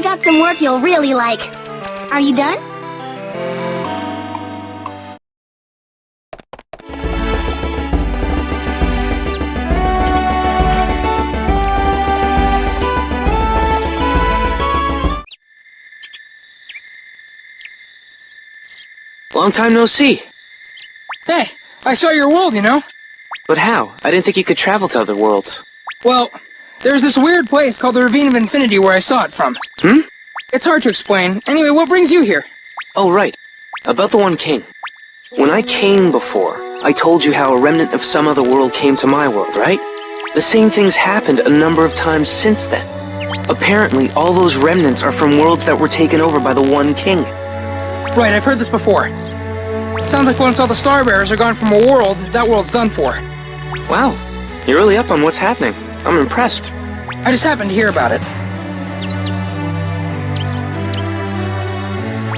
got some work you'll really like. Are you done? Long time no see. Hey, I saw your world, you know? But how? I didn't think you could travel to other worlds. Well, there's this weird place called the Ravine of Infinity where I saw it from. It's hard to explain. Anyway, what brings you here? Oh, right. About the One King. When I came before, I told you how a remnant of some other world came to my world, right? The same thing's happened a number of times since then. Apparently, all those remnants are from worlds that were taken over by the One King. Right, I've heard this before. Sounds like once all the Star Bearers are gone from a world, that world's done for. Wow, you're really up on what's happening. I'm impressed. I just happened to hear about it.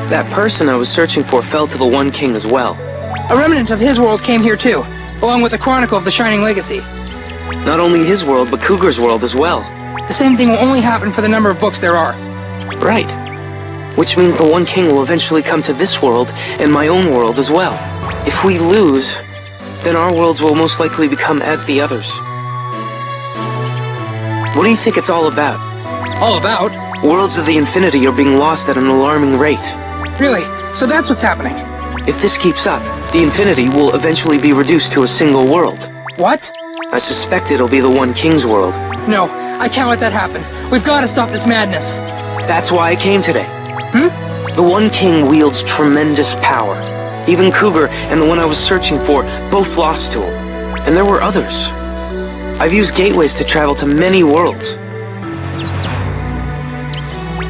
That person I was searching for fell to the One King as well. A remnant of his world came here too, along with the Chronicle of the Shining Legacy. Not only his world, but Cougar's world as well. The same thing will only happen for the number of books there are. Right. Which means the One King will eventually come to this world and my own world as well. If we lose, then our worlds will most likely become as the others. What do you think it's all about? All about? Worlds of the Infinity are being lost at an alarming rate. Really? So that's what's happening? If this keeps up, the Infinity will eventually be reduced to a single world. What? I suspect it'll be the One King's world. No, I can't let that happen. We've got to stop this madness. That's why I came today. The One King wields tremendous power. Even Cougar and the one I was searching for both lost to him. And there were others. I've used gateways to travel to many worlds.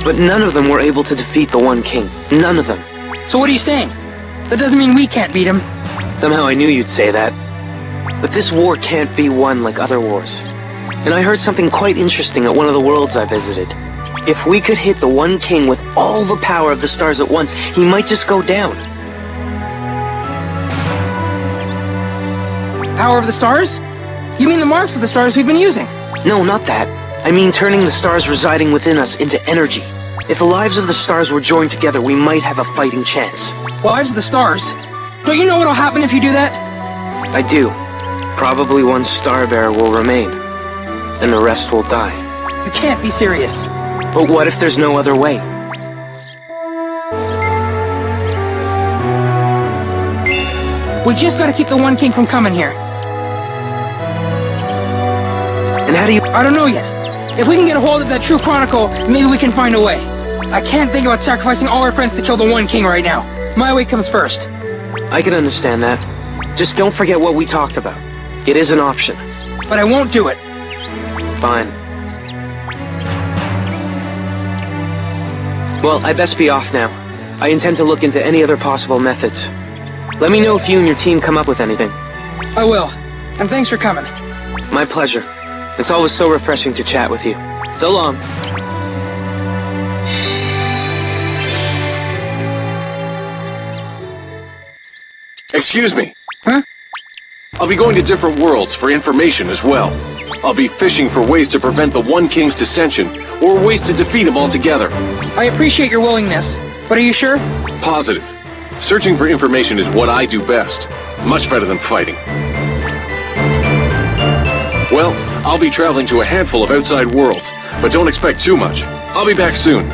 But none of them were able to defeat the One King. None of them. So what are you saying? That doesn't mean we can't beat him. Somehow I knew you'd say that. But this war can't be won like other wars. And I heard something quite interesting at one of the worlds I visited. If we could hit the One King with all the power of the stars at once, he might just go down. Power of the stars? You mean the marks of the stars we've been using? No, not that. I mean turning the stars residing within us into energy. If the lives of the stars were joined together, we might have a fighting chance. Lives of the stars? Don't you know what'll happen if you do that? I do. Probably one star bearer will remain, and the rest will die. You can't be serious. But what if there's no other way? We just gotta keep the One King from coming here. And how do you... I don't know yet. If we can get a hold of that true Chronicle, maybe we can find a way. I can't think about sacrificing all our friends to kill the One King right now. My way comes first. I can understand that. Just don't forget what we talked about. It is an option. But I won't do it. Fine. Well, I best be off now. I intend to look into any other possible methods. Let me know if you and your team come up with anything. I will. And thanks for coming. My pleasure. It's always so refreshing to chat with you. So long. Excuse me. Huh? I'll be going to different worlds for information as well. I'll be fishing for ways to prevent the One King's dissension, or ways to defeat him altogether. I appreciate your willingness, but are you sure? Positive. Searching for information is what I do best. Much better than fighting. Well, I'll be traveling to a handful of outside worlds, but don't expect too much. I'll be back soon.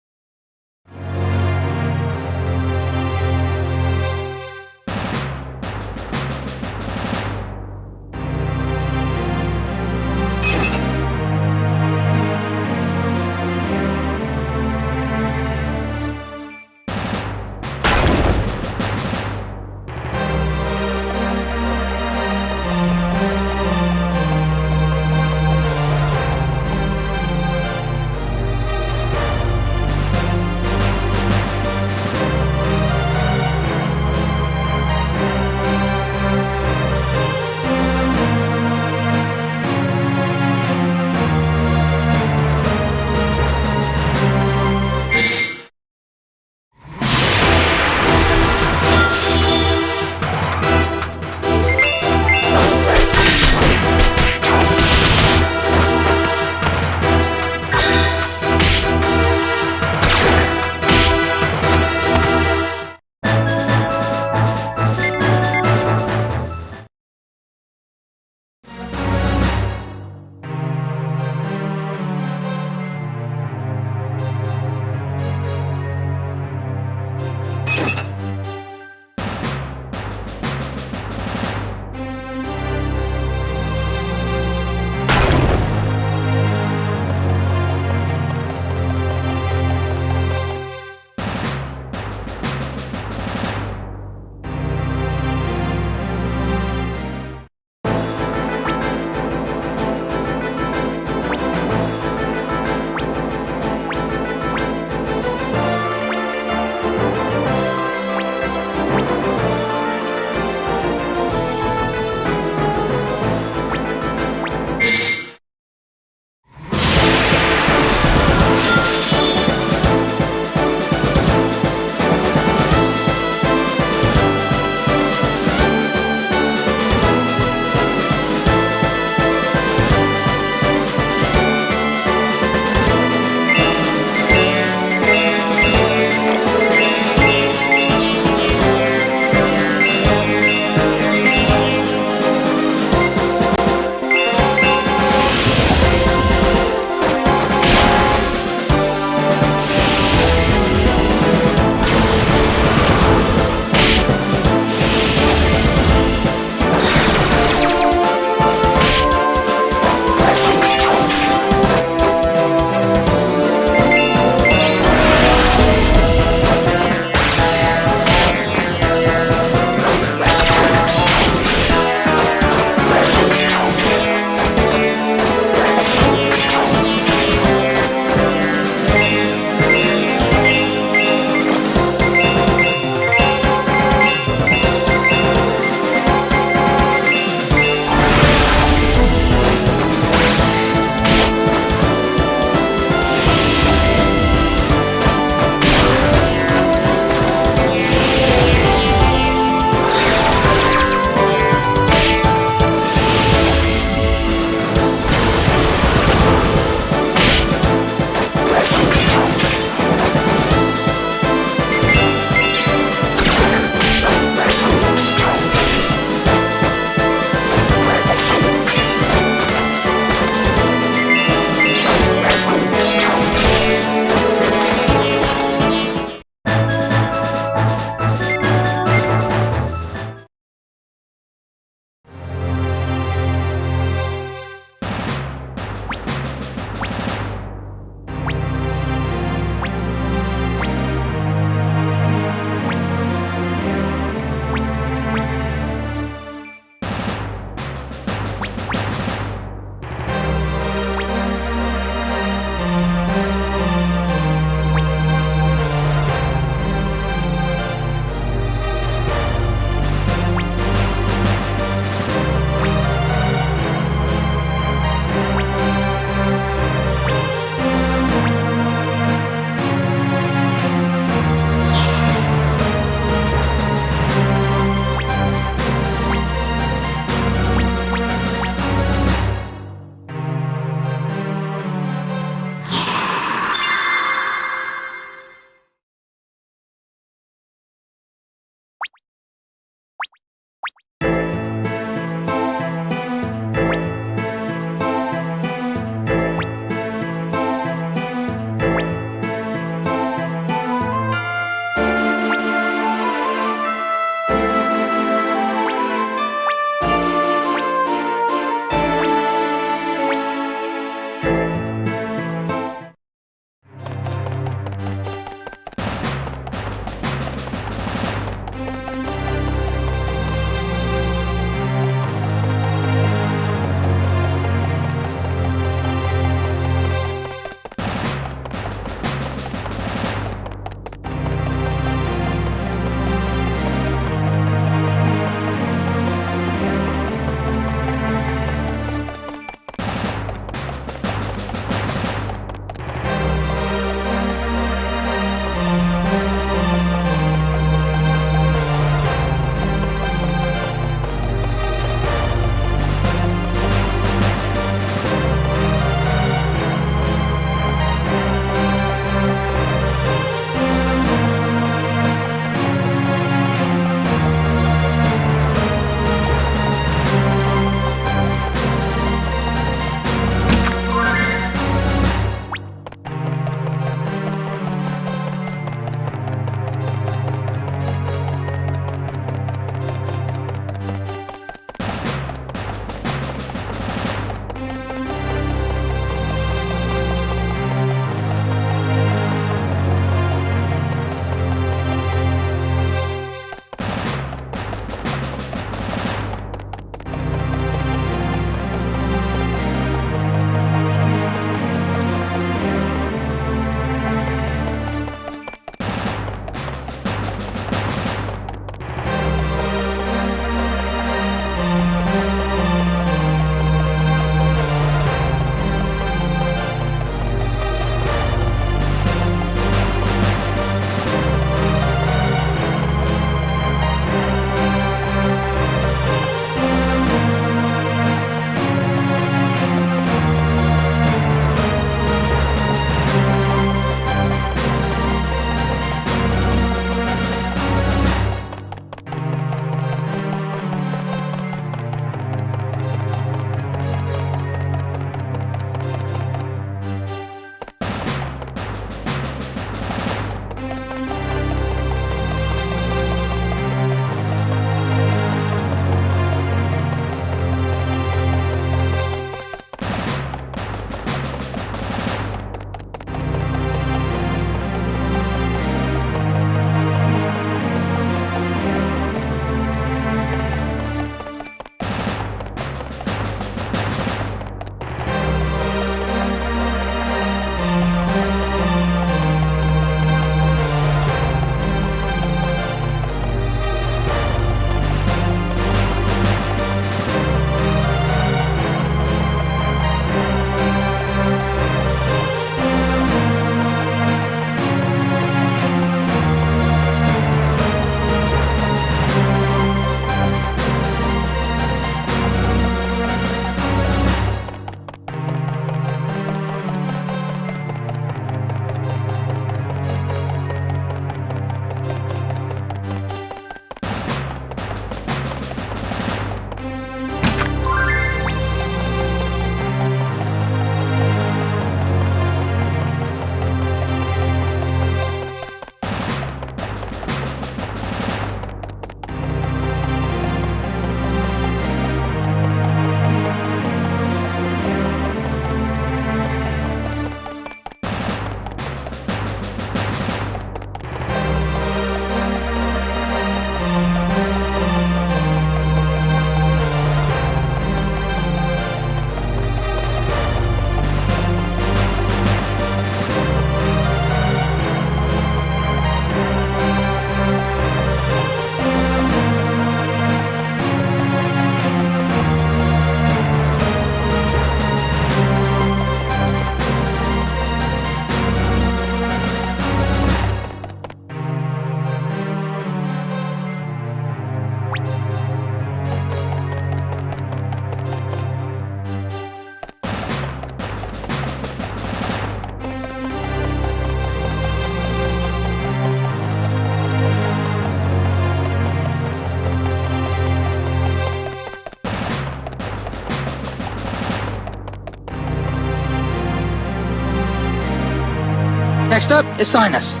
Next up is Sinus.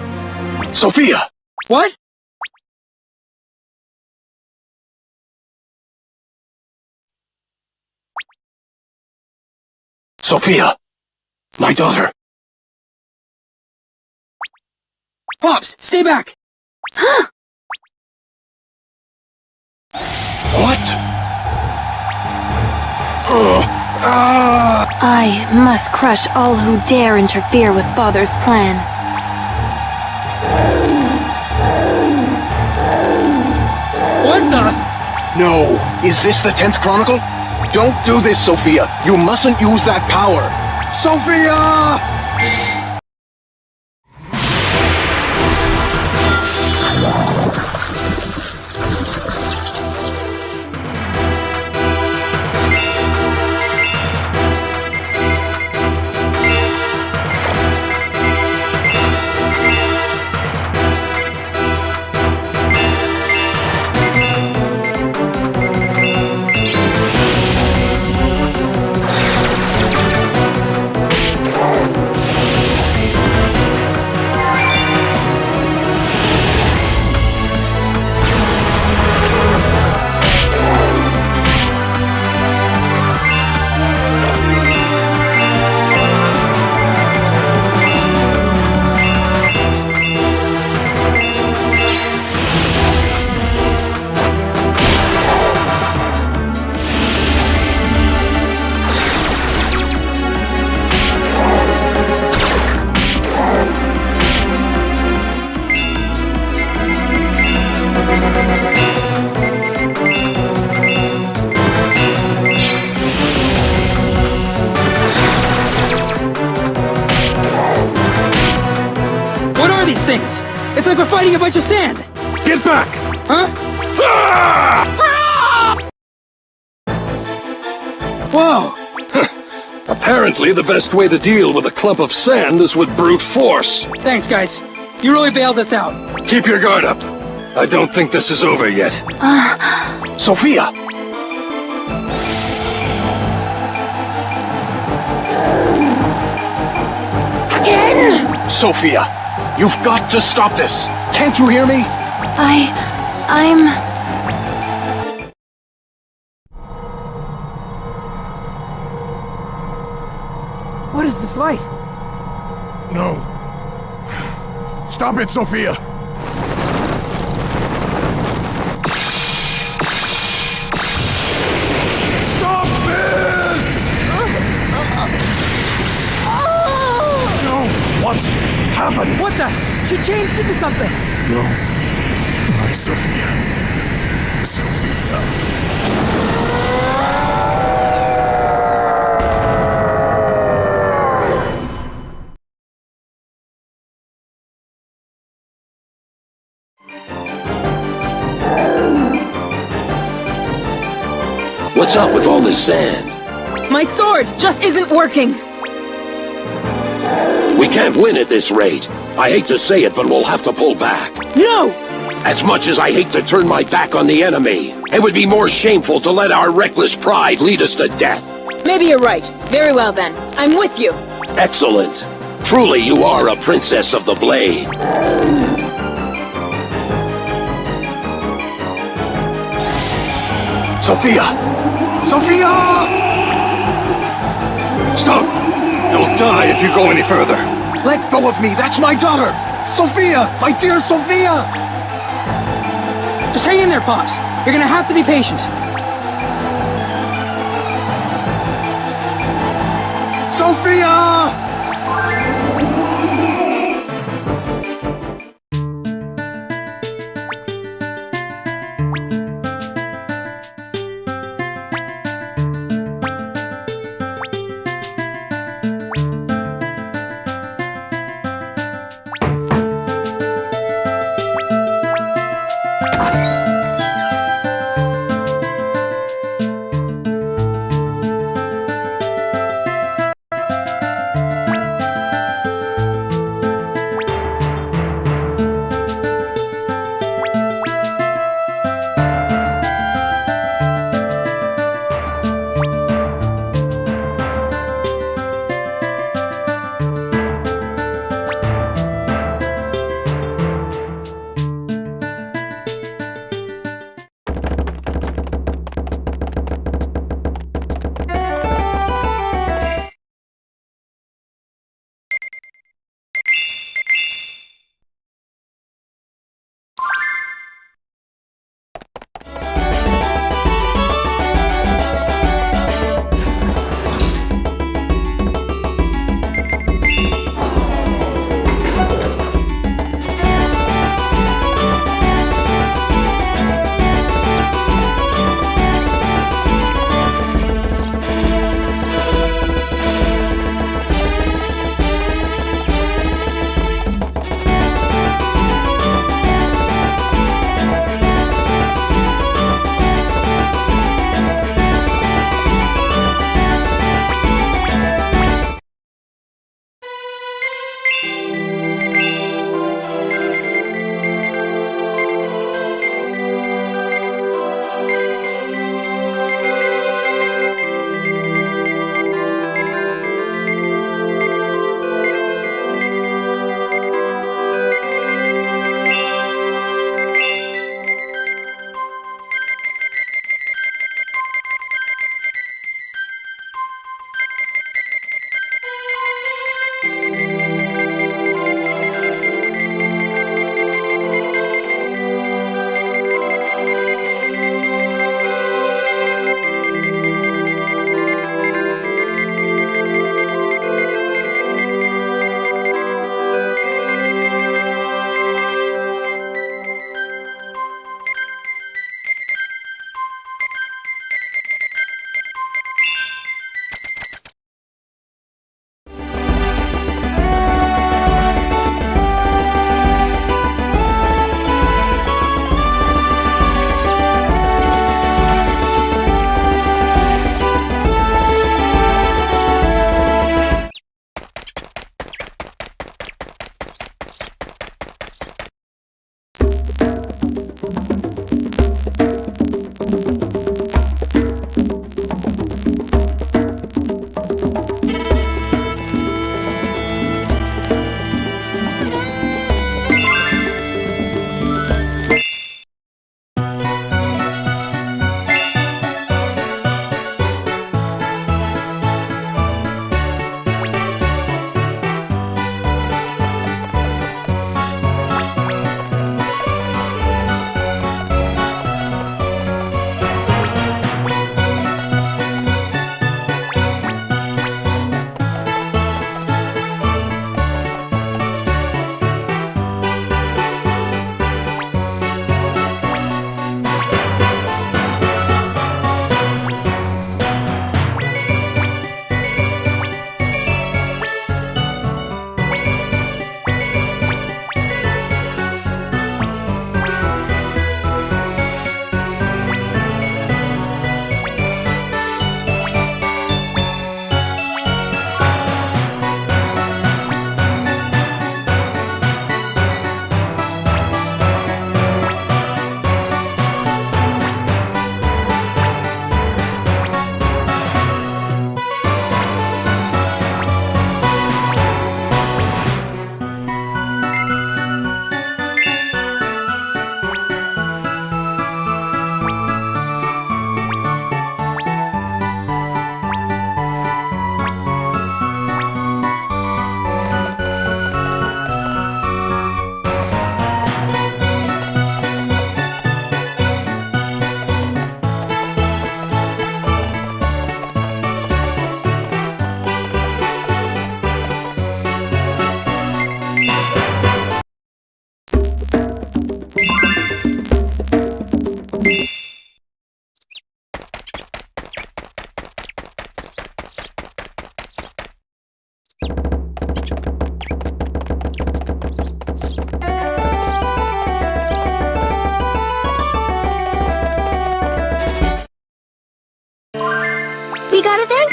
Sophia! What? Sophia! My daughter! Pops, stay back! What? I must crush all who dare interfere with Father's plan. What the? No. Is this the 10th Chronicle? Don't do this, Sophia. You mustn't use that power. Sophia! Things. It's like we're fighting a bunch of sand. Get back! Huh? Ah! Whoa. Apparently, the best way to deal with a clump of sand is with brute force. Thanks, guys. You really bailed us out. Keep your guard up. I don't think this is over yet. Sophia! Again? Sophia! You've got to stop this! Can't you hear me? I'm... What is this light? No. Stop it, Sophia! Stop this! No! What's happened? What the? She changed into something! No. My Sophia. Sophia. What's up with all this sand? My sword just isn't working! We can't win at this rate. I hate to say it, but we'll have to pull back. No! As much as I hate to turn my back on the enemy, it would be more shameful to let our reckless pride lead us to death. Maybe you're right. Very well then. I'm with you. Excellent. Truly, you are a princess of the blade. Sophia! Sophia! Stop! You'll die if you go any further. Let go of me! That's my daughter! Sophia! My dear Sophia! Just hang in there, Pops. You're gonna have to be patient. Sophia!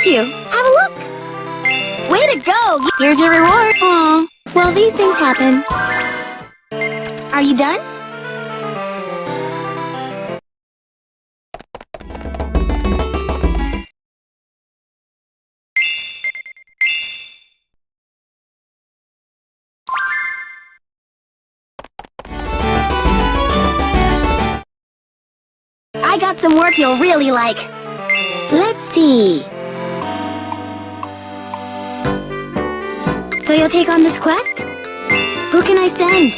thank you. Have a look. Way to go. Here's your reward. Aw, well, these things happen. Are you done? I got some work you'll really like. Let's see. So you'll take on this quest? Who can I send?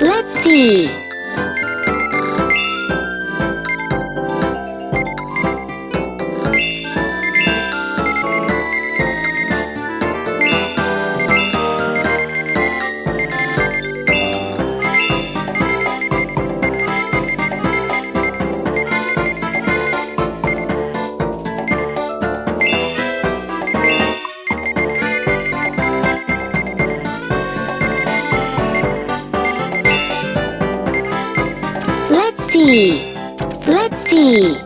Let's see. Let's see.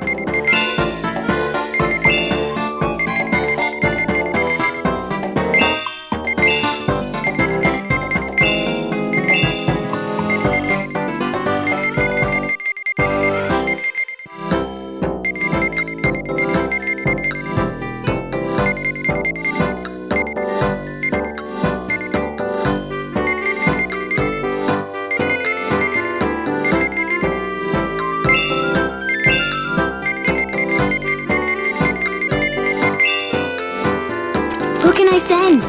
Who can I send?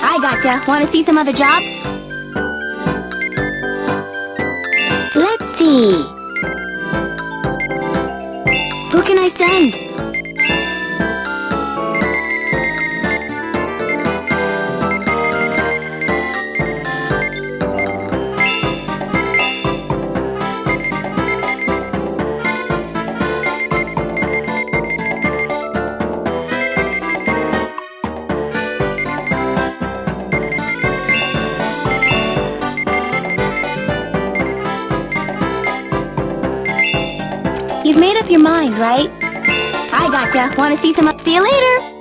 I gotcha. Want to see some other jobs? Let's see. Who can I send? You've made up your mind, right? I gotcha. Want to see some? See you later.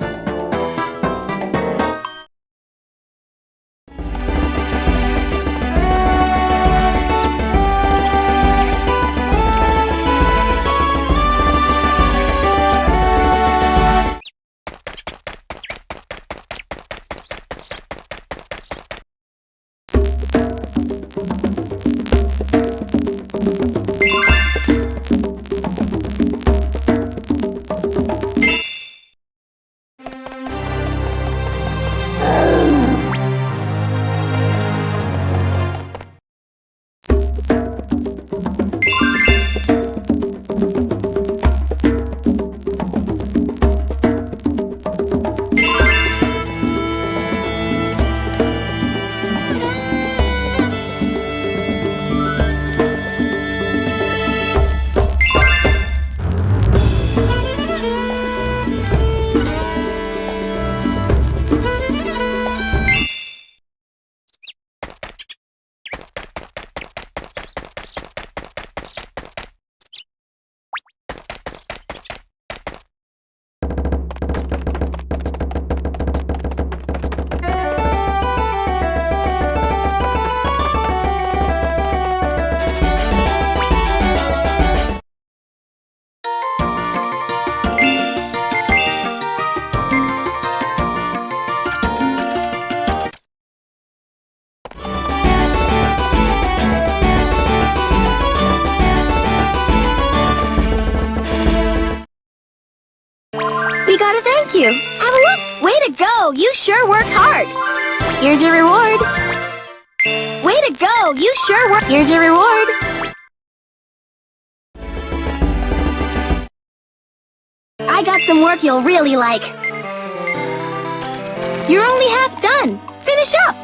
We gotta thank you. Have a look. Way to go. You sure worked hard. Here's your reward. Way to go. You sure worked. Here's your reward. I got some work you'll really like. You're only half done. Finish up.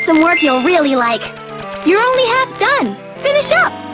some work you'll really like. You're only half done. Finish up!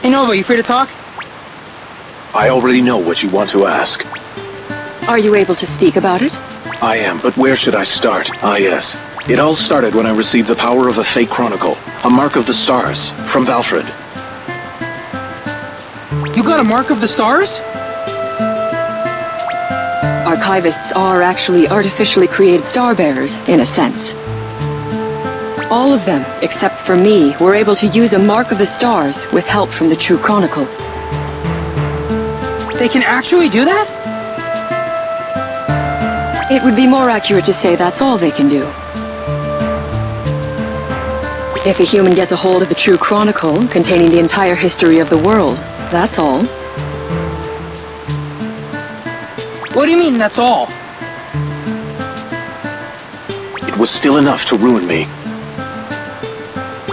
Hey Nova, you free to talk? I already know what you want to ask. Are you able to speak about it? I am, but where should I start? Ah, yes. It all started when I received the power of a fake chronicle, a mark of the stars, from Valfred. You got a mark of the stars? Archivists are actually artificially created starbearers, in a sense. All of them, except for me, were able to use a mark of the stars with help from the True Chronicle. They can actually do that? It would be more accurate to say that's all they can do. If a human gets a hold of the True Chronicle, containing the entire history of the world, that's all. What do you mean, that's all? It was still enough to ruin me.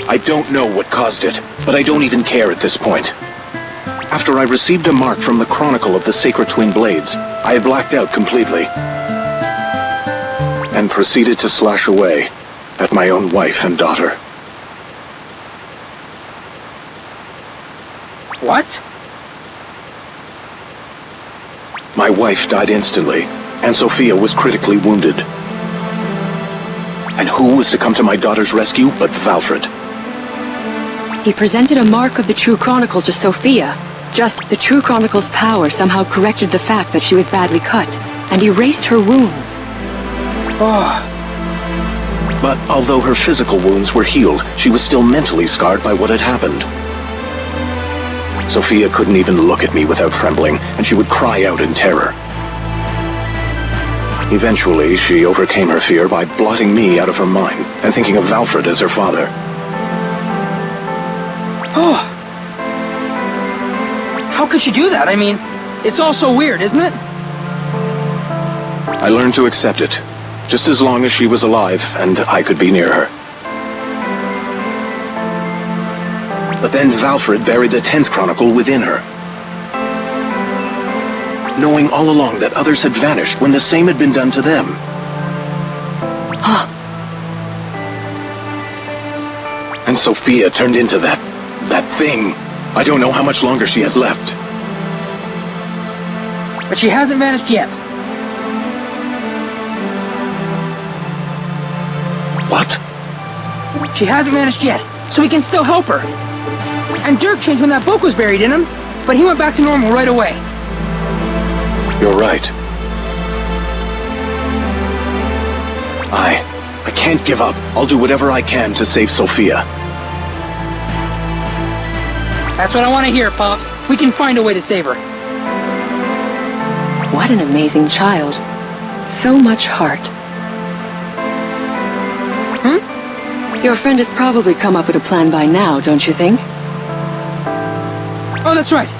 I don't know what caused it, but I don't even care at this point. After I received a mark from the Chronicle of the Sacred Twin Blades, I had blacked out completely. And proceeded to slash away at my own wife and daughter. What? My wife died instantly, and Sophia was critically wounded. And who was to come to my daughter's rescue but Valfred? He presented a mark of the True Chronicle to Sophia. Just the True Chronicle's power somehow corrected the fact that she was badly cut, and erased her wounds. Oh, But although her physical wounds were healed, she was still mentally scarred by what had happened. Sophia couldn't even look at me without trembling, and she would cry out in terror. Eventually, she overcame her fear by blotting me out of her mind, and thinking of Valfred as her father. oh. How could she do that? I mean, it's all so weird, isn't it? I learned to accept it, just as long as she was alive and I could be near her. But then Valfred buried the 10th Chronicle within her. Knowing all along that others had vanished when the same had been done to them. And Sophia turned into that thing. I don't know how much longer she has left. But she hasn't vanished yet. What? She hasn't vanished yet, so we can still help her. And Dirk changed when that book was buried in him, but he went back to normal right away. You're right. I can't give up. I'll do whatever I can to save Sophia. That's what I want to hear, Pops. We can find a way to save her. What an amazing child. So much heart. Your friend has probably come up with a plan by now, don't you think? Oh, that's right.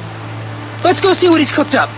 Let's go see what he's cooked up.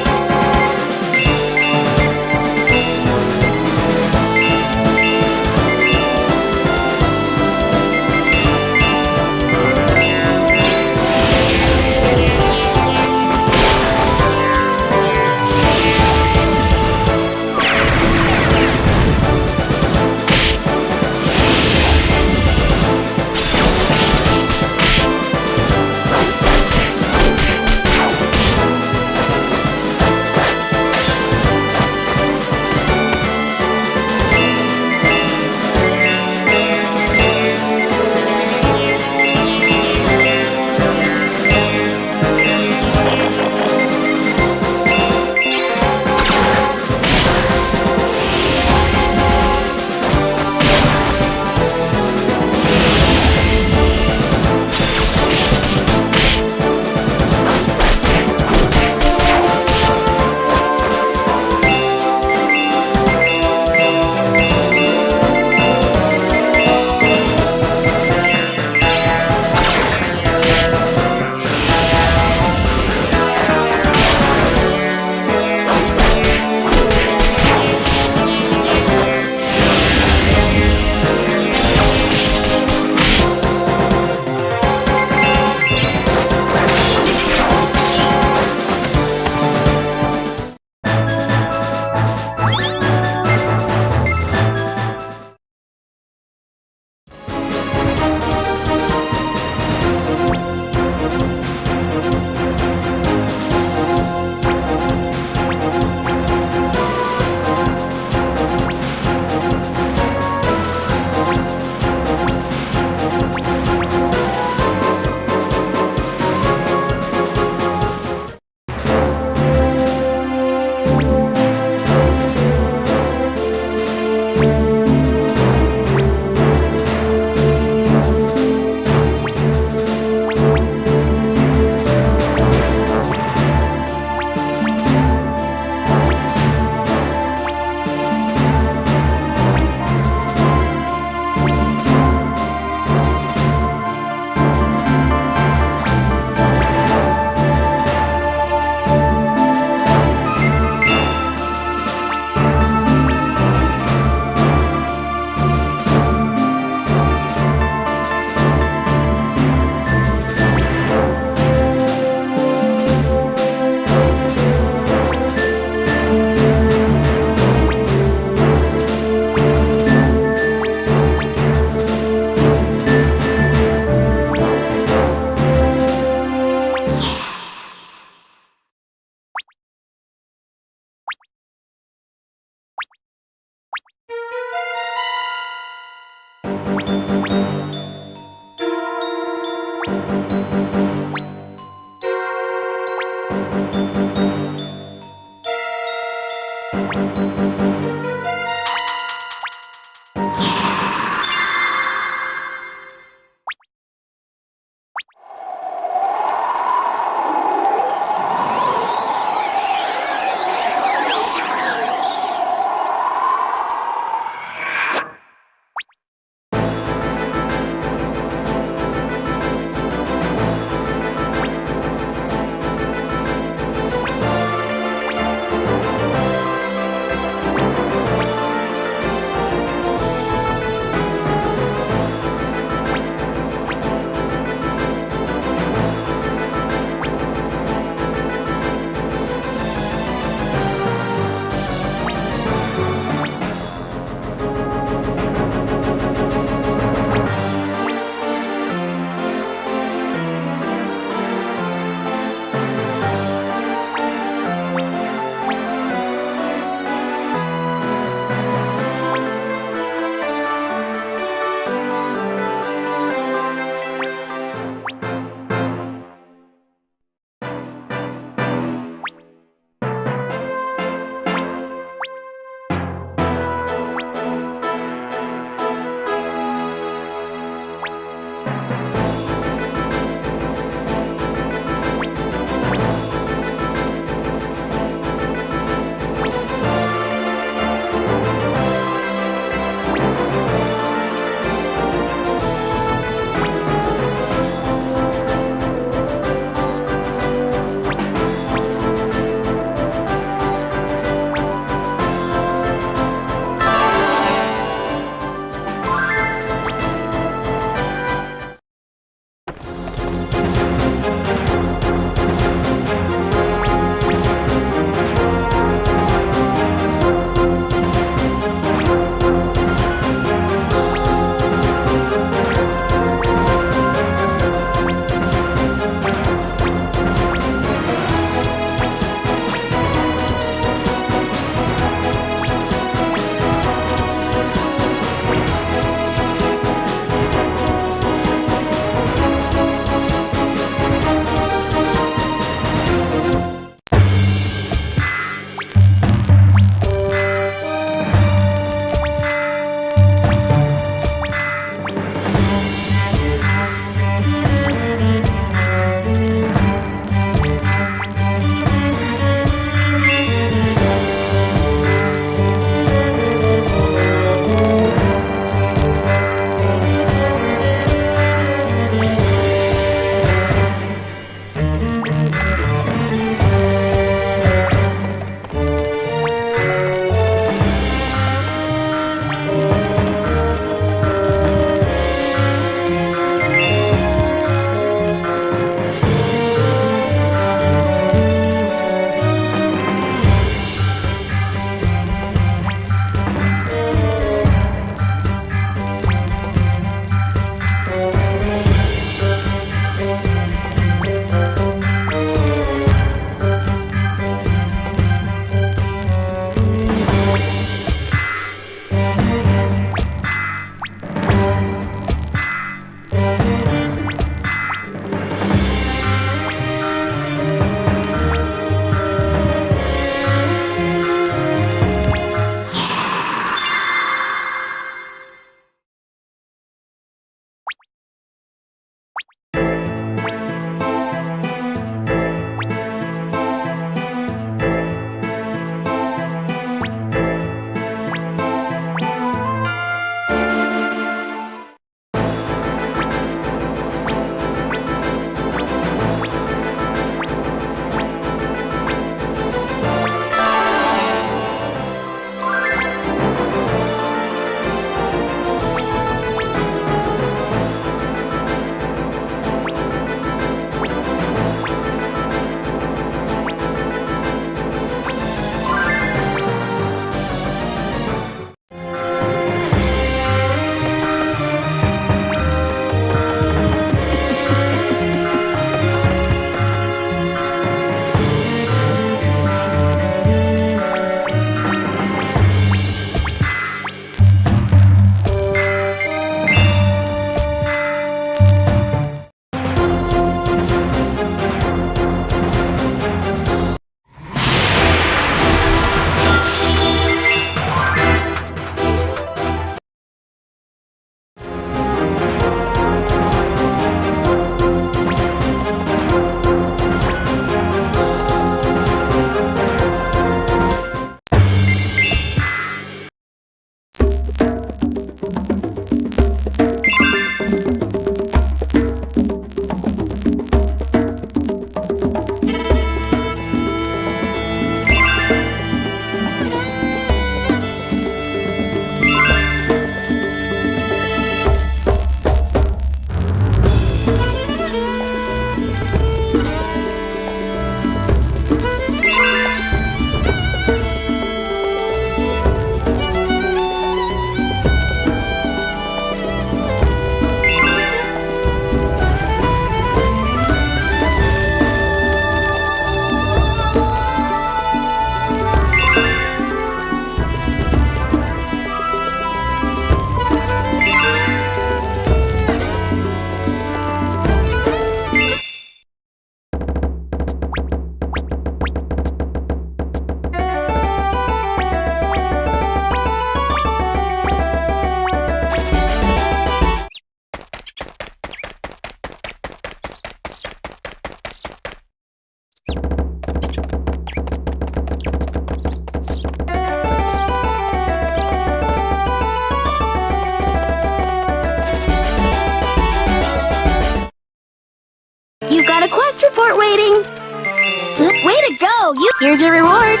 to go! Here's your reward.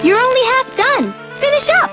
You're only half done. Finish up.